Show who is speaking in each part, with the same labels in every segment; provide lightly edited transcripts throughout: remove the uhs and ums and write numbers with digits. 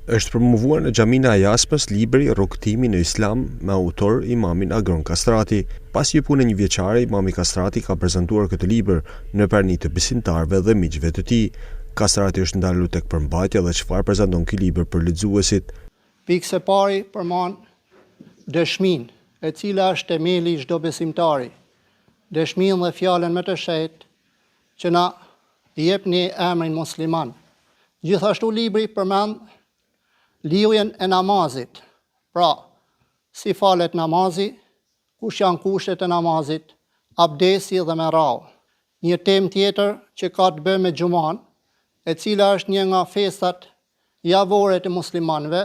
Speaker 1: Është promovuar në Xhaminë e Jaspës libri Rrugtimi në Islam me autor imamin Agron Kastrati. Pas një pune një vjeçare, imami Kastrati ka prezantuar këtë libër në prani të besimtarëve dhe miqve të tij. Kastrati është ndalur tek përmbajtja dhe çfarë prezanton ky libër për lexuesit.
Speaker 2: Pikë së pari përmban dëshminë, e cila është themeli i çdo besimtari. Dëshminë dhe fjalën më të shehtë që na jep një emrin musliman. Gjithashtu libri përmend lijen e namazit, pra si falet namazi, kush janë kushtet e namazit, abdesi dhe me radhë. Një temë tjetër që ka të bëjë me xhuman, e cila është një nga festat javore të muslimanëve,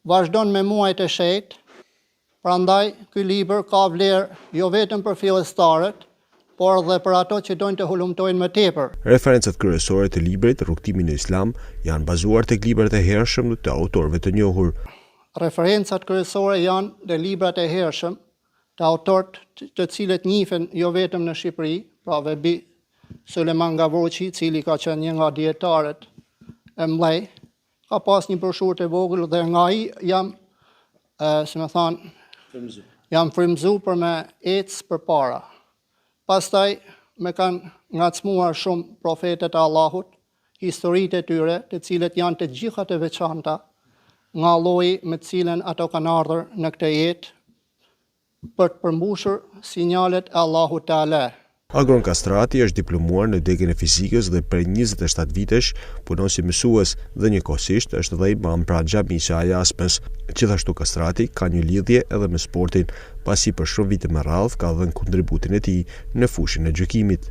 Speaker 2: vazhdon me muajt e shenjtë. Prandaj ky libër ka vlerë jo vetëm për fillestarët, por dhe për ato që dojnë të hulumtojnë më tepër.
Speaker 1: Referencat kryesore të librit Rrugtimi në Islam janë bazuar tek librat e hershëm të autorëve të njohur.
Speaker 2: Referencat kryesore janë dhe librat e hershëm të autorëve të cilët njihen jo vetëm në Shqipëri, pra Vebi Suleman Gavroqi, i cili ka qenë një nga dietarët e mëdhej, ka pas një broshurë të vogël dhe nga ai jam jam frymzuar për me ecë përpara. Pastaj me kanë ngacmuar shumë profetet e Allahut, historitë e tyre, të cilët janë të gjitha të veçanta, nga lloji me të cilën ato kanë ardhur në këtë jetë për të përmbushur sinjalet e Allahut Teala.
Speaker 1: Agron Kastrati është diplomuar në degën e fizikës dhe prej 27 vitesh punon si mësues dhe njëkohësisht është dhe imam pranë Xhamisë së Jaspës. Gjithashtu Kastrati ka një lidhje edhe me sportin, pasi për shumë vite me radhë ka dhënë kontributin e tij në fushën e gjykimit.